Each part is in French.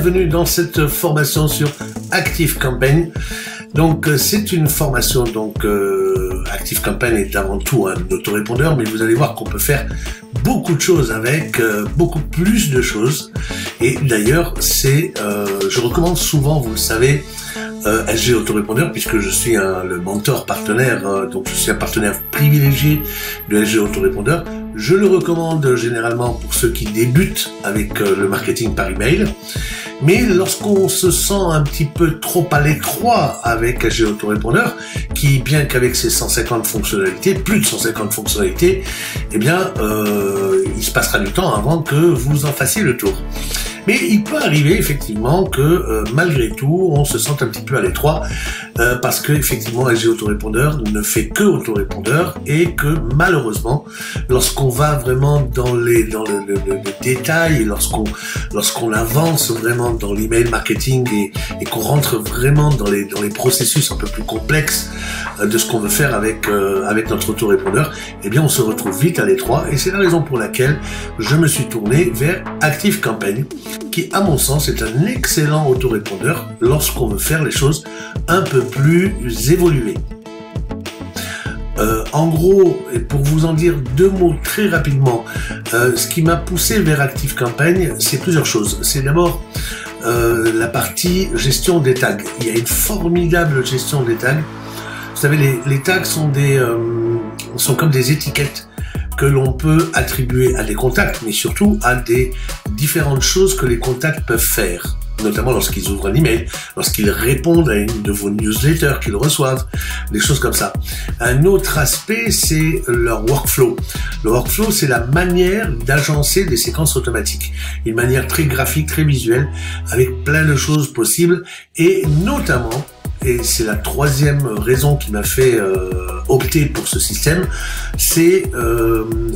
bienvenue dans cette formation sur ActiveCampaign. Donc c'est une formation, ActiveCampaign est avant tout un autorépondeur, mais vous allez voir qu'on peut faire beaucoup de choses avec, beaucoup plus de choses. Et d'ailleurs, je recommande souvent, vous le savez, SG Autorépondeur, puisque je suis le mentor partenaire, donc je suis un partenaire privilégié de SG Autorépondeur. Je le recommande généralement pour ceux qui débutent avec le marketing par email. Mais lorsqu'on se sent un petit peu trop à l'étroit avec SG Autorépondeur, qui bien qu'avec ses 150 fonctionnalités, plus de 150 fonctionnalités, eh bien, il se passera du temps avant que vous en fassiez le tour. Mais il peut arriver effectivement que malgré tout, on se sente un petit peu à l'étroit parce que effectivement, SG Autorépondeur ne fait que autorépondeur et que malheureusement, lorsqu'on va vraiment dans le détail, lorsqu'on avance vraiment dans l'email marketing et qu'on rentre vraiment dans les processus un peu plus complexes de ce qu'on veut faire avec notre autorépondeur, eh bien on se retrouve vite à l'étroit et c'est la raison pour laquelle je me suis tourné vers ActiveCampaign, qui à mon sens est un excellent autorépondeur lorsqu'on veut faire les choses un peu plus évoluées. En gros, et pour vous en dire deux mots très rapidement, ce qui m'a poussé vers ActiveCampaign, c'est plusieurs choses. C'est d'abord la partie gestion des tags. Il y a une formidable gestion des tags. Vous savez, les tags sont comme des étiquettes que l'on peut attribuer à des contacts, mais surtout à des différentes choses que les contacts peuvent faire, notamment lorsqu'ils ouvrent un email, lorsqu'ils répondent à une de vos newsletters qu'ils reçoivent, des choses comme ça. Un autre aspect, c'est leur workflow. Le workflow, c'est la manière d'agencer des séquences automatiques. Une manière très graphique, très visuelle, avec plein de choses possibles, et notamment, et c'est la troisième raison qui m'a fait opter pour ce système, c'est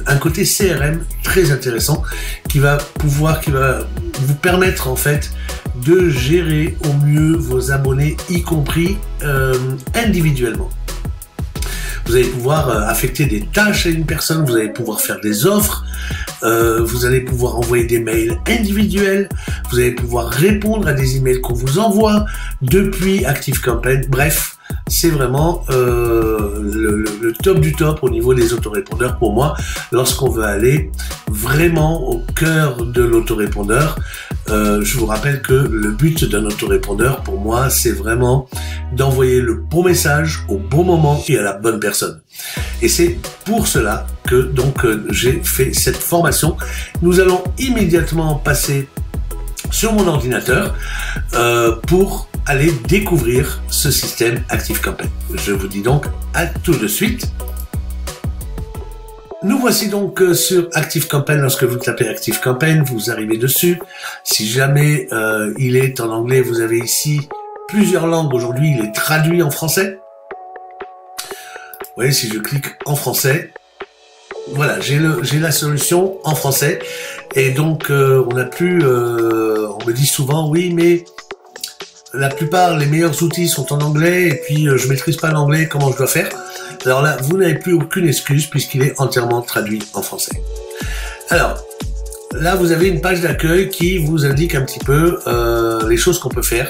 un côté CRM très intéressant qui va vous permettre en fait de gérer au mieux vos abonnés, y compris individuellement. Vous allez pouvoir affecter des tâches à une personne, vous allez pouvoir faire des offres, vous allez pouvoir envoyer des mails individuels, vous allez pouvoir répondre à des emails qu'on vous envoie depuis ActiveCampaign. Bref, c'est vraiment le top du top au niveau des autorépondeurs pour moi, lorsqu'on veut aller vraiment au cœur de l'autorépondeur. Je vous rappelle que le but d'un autorépondeur, pour moi, c'est vraiment d'envoyer le bon message au bon moment et à la bonne personne. Et c'est pour cela que j'ai fait cette formation. Nous allons immédiatement passer sur mon ordinateur pour aller découvrir ce système ActiveCampaign. Je vous dis donc à tout de suite. Nous voici donc sur ActiveCampaign. Lorsque vous tapez ActiveCampaign, vous arrivez dessus. Si jamais il est en anglais, vous avez ici plusieurs langues. Aujourd'hui, il est traduit en français. Vous voyez, si je clique en français, voilà, j'ai la solution en français. Et donc, on me dit souvent, oui, mais la plupart, les meilleurs outils sont en anglais, et puis je maîtrise pas l'anglais, comment je dois faire? Alors là, vous n'avez plus aucune excuse puisqu'il est entièrement traduit en français. Alors, là, vous avez une page d'accueil qui vous indique un petit peu les choses qu'on peut faire.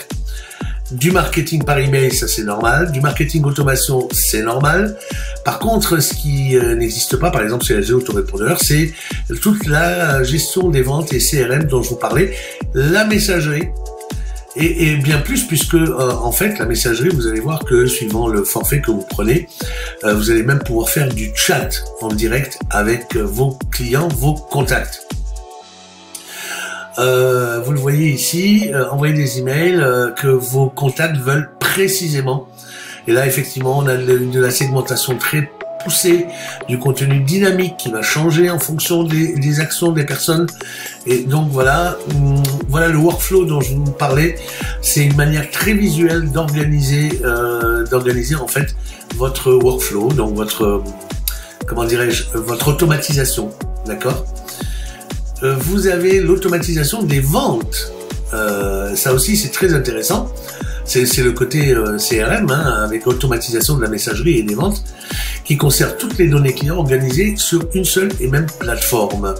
Du marketing par email, ça c'est normal. Du marketing automation, c'est normal. Par contre, ce qui n'existe pas, par exemple, chez SG Autorépondeur, c'est toute la gestion des ventes et CRM dont je vous parlais, la messagerie. Et bien plus, puisque en fait, la messagerie, vous allez voir que suivant le forfait que vous prenez, vous allez même pouvoir faire du chat en direct avec vos clients, vos contacts. Vous le voyez ici, envoyer des emails que vos contacts veulent précisément. Et là, effectivement, on a de la segmentation très poussée, du contenu dynamique qui va changer en fonction des actions des personnes. Et donc voilà le workflow dont je vous parlais. C'est une manière très visuelle d'organiser en fait votre workflow, donc votre automatisation, d'accord? Vous avez l'automatisation des ventes. Ça aussi, c'est très intéressant. C'est le côté CRM, avec l'automatisation de la messagerie et des ventes, qui conserve toutes les données clients organisées sur une seule et même plateforme.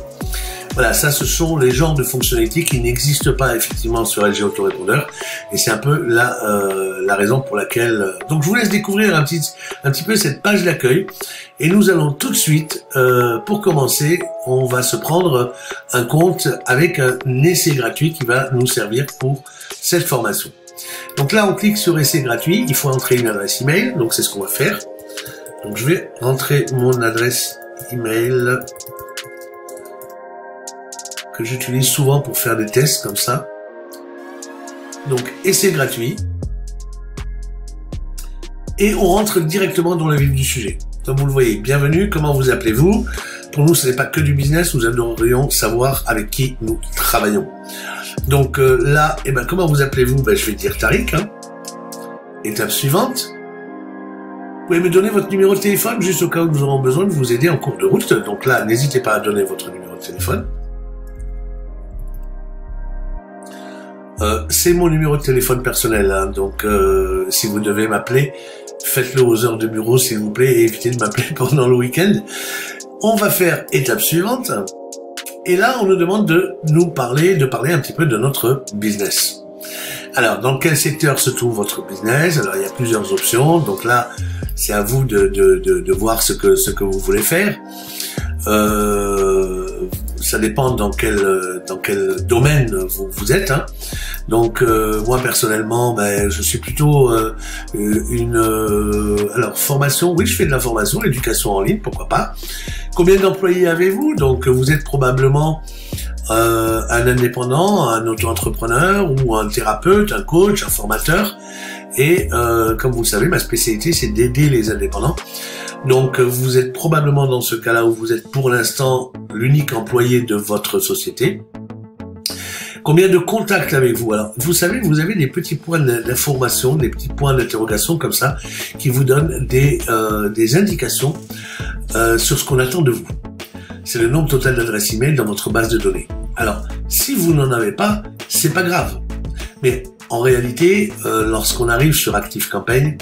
Voilà, ça, ce sont les genres de fonctionnalités qui n'existent pas effectivement sur LG Autorépondeur, et c'est un peu la raison pour laquelle. Donc, je vous laisse découvrir un petit peu cette page d'accueil, et nous allons tout de suite, pour commencer, on va se prendre un compte avec un essai gratuit qui va nous servir pour cette formation. Donc là, on clique sur essai gratuit. Il faut entrer une adresse email, donc c'est ce qu'on va faire. Donc je vais rentrer mon adresse email que j'utilise souvent pour faire des tests comme ça. Donc essai gratuit. Et on rentre directement dans le vif du sujet. Comme vous le voyez, bienvenue, comment vous appelez-vous? Pour nous, ce n'est pas que du business, nous aimerions savoir avec qui nous travaillons. Donc là, comment vous appelez-vous? Je vais dire Tariq. Hein. Étape suivante. Vous pouvez me donner votre numéro de téléphone, juste au cas où nous aurons besoin de vous aider en cours de route. Donc là, n'hésitez pas à donner votre numéro de téléphone. C'est mon numéro de téléphone personnel, hein. Donc si vous devez m'appeler, faites-le aux heures de bureau, s'il vous plaît, et évitez de m'appeler pendant le week-end. On va faire étape suivante. Et là, on nous demande de parler un petit peu de notre business. Alors, dans quel secteur se trouve votre business? Alors, il y a plusieurs options. Donc là, c'est à vous de voir ce que vous voulez faire. Ça dépend dans quel domaine vous êtes. Hein. Donc moi personnellement, je suis plutôt alors formation. Oui, je fais de la formation, l'éducation en ligne, pourquoi pas. Combien d'employés avez-vous? Donc vous êtes probablement un indépendant, un auto-entrepreneur ou un thérapeute, un coach, un formateur. Et comme vous le savez, ma spécialité c'est d'aider les indépendants. Donc vous êtes probablement dans ce cas-là où vous êtes pour l'instant l'unique employé de votre société. Combien de contacts avez-vous? Alors, vous savez, vous avez des petits points d'information, des petits points d'interrogation comme ça, qui vous donnent des indications sur ce qu'on attend de vous. C'est le nombre total d'adresses email dans votre base de données. Alors, si vous n'en avez pas, c'est pas grave. Mais en réalité, lorsqu'on arrive sur ActiveCampaign,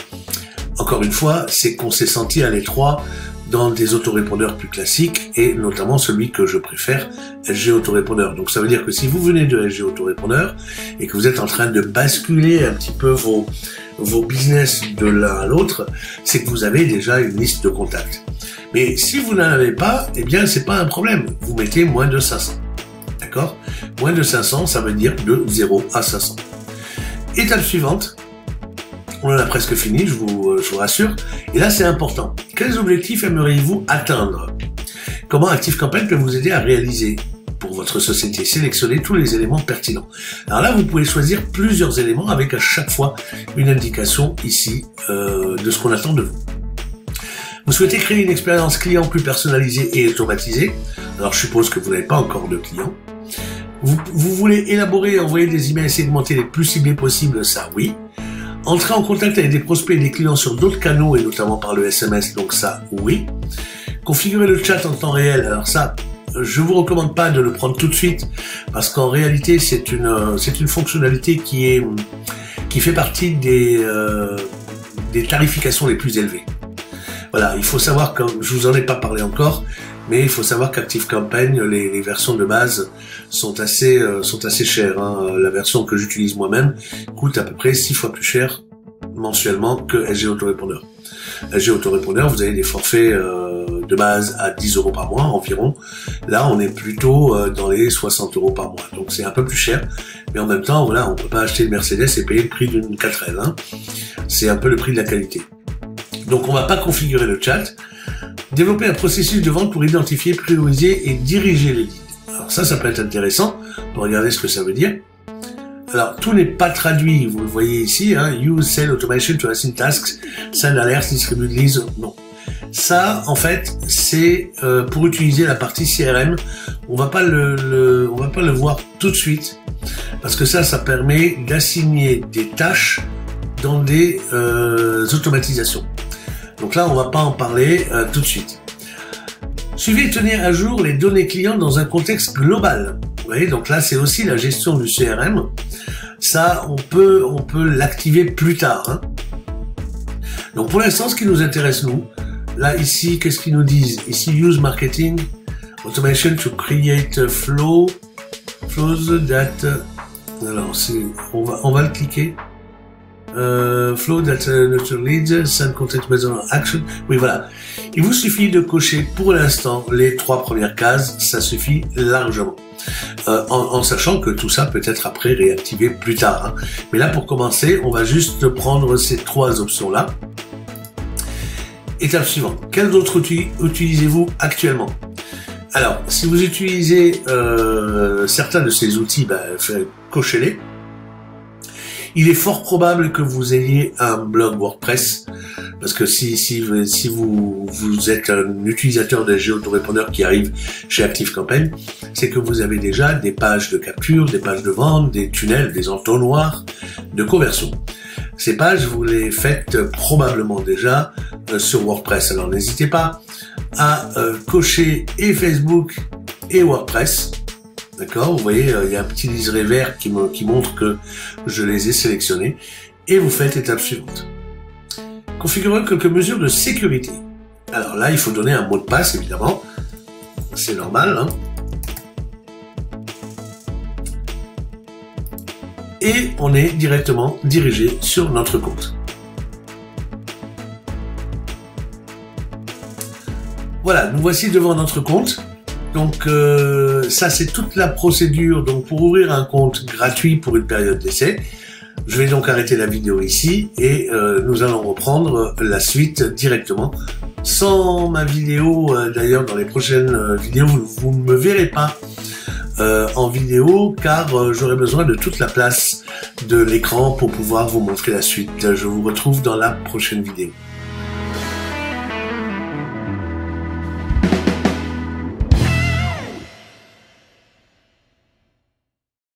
encore une fois, c'est qu'on s'est senti à l'étroit dans des autorépondeurs plus classiques et notamment celui que je préfère, LG Autorépondeur. Donc ça veut dire que si vous venez de LG Autorépondeur et que vous êtes en train de basculer un petit peu vos business de l'un à l'autre, c'est que vous avez déjà une liste de contacts. Mais si vous n'en avez pas, eh bien c'est pas un problème. Vous mettez moins de 500. D'accord? Moins de 500, ça veut dire de 0 à 500. Étape suivante. On en a presque fini, je vous rassure. Et là, c'est important. Quels objectifs aimeriez-vous atteindre? Comment ActiveCampaign peut vous aider à réaliser pour votre société? Sélectionnez tous les éléments pertinents. Alors là, vous pouvez choisir plusieurs éléments avec à chaque fois une indication ici de ce qu'on attend de vous. Vous souhaitez créer une expérience client plus personnalisée et automatisée. Alors, je suppose que vous n'avez pas encore de clients. Vous voulez élaborer et envoyer des emails segmentés les plus ciblés possibles, ça oui. Entrer en contact avec des prospects et des clients sur d'autres canaux et notamment par le SMS, donc ça, oui. Configurer le chat en temps réel, alors ça, je vous recommande pas de le prendre tout de suite parce qu'en réalité, c'est une fonctionnalité qui fait partie des tarifications les plus élevées. Voilà, il faut savoir, comme je vous en ai pas parlé encore, mais il faut savoir qu'ActiveCampaign, les versions de base sont assez chères. Hein. La version que j'utilise moi-même coûte à peu près 6 fois plus cher mensuellement que LG Autorépondeur. LG Autorépondeur, vous avez des forfaits de base à 10 € par mois environ. Là, on est plutôt dans les 60 € par mois. Donc c'est un peu plus cher, mais en même temps, voilà, on peut pas acheter une Mercedes et payer le prix d'une 4L. Hein. C'est un peu le prix de la qualité. Donc on va pas configurer le chat. Développer un processus de vente pour identifier, prioriser et diriger les leads. Alors ça peut être intéressant. On va regarder ce que ça veut dire. Alors, tout n'est pas traduit, vous le voyez ici, hein, use sell automation to assign tasks, send alerts, distribute leads, non. Ça, en fait, c'est pour utiliser la partie CRM. On va pas le voir tout de suite, parce que ça permet d'assigner des tâches dans des automatisations. Donc là, on va pas en parler tout de suite. Suivez et tenez à jour les données clients dans un contexte global. Vous voyez, donc là, c'est aussi la gestion du CRM. Ça, on peut l'activer plus tard. Hein. Donc pour l'instant, ce qui nous intéresse, nous, là, ici, qu'est-ce qu'ils nous disent? Ici, use marketing Automation to create flows that... Alors, on va le cliquer. Flow that nurture leads, send content based on action. Oui, voilà. Il vous suffit de cocher pour l'instant les 3 premières cases, ça suffit largement. En sachant que tout ça peut être après réactivé plus tard. Hein. Mais là, pour commencer, on va juste prendre ces 3 options-là. Étape suivante. Quels autres outils utilisez-vous actuellement? Alors, si vous utilisez certains de ces outils, cochez-les. Il est fort probable que vous ayez un blog WordPress, parce que si vous êtes un utilisateur de géoautorépondeur qui arrive chez ActiveCampaign, c'est que vous avez déjà des pages de capture, des pages de vente, des tunnels, des entonnoirs de conversion. Ces pages, vous les faites probablement déjà sur WordPress. Alors n'hésitez pas à cocher et Facebook et WordPress. D'accord, vous voyez, il y a un petit liseré vert qui montre que je les ai sélectionnés. Et vous faites l'étape suivante. Configurez quelques mesures de sécurité. Alors là, il faut donner un mot de passe, évidemment. C'est normal. Hein. Et on est directement dirigé sur notre compte. Voilà, nous voici devant notre compte. Donc ça c'est toute la procédure donc pour ouvrir un compte gratuit pour une période d'essai. Je vais donc arrêter la vidéo ici et nous allons reprendre la suite directement. Sans ma vidéo, d'ailleurs dans les prochaines vidéos, vous ne me verrez pas en vidéo car j'aurai besoin de toute la place de l'écran pour pouvoir vous montrer la suite. Je vous retrouve dans la prochaine vidéo.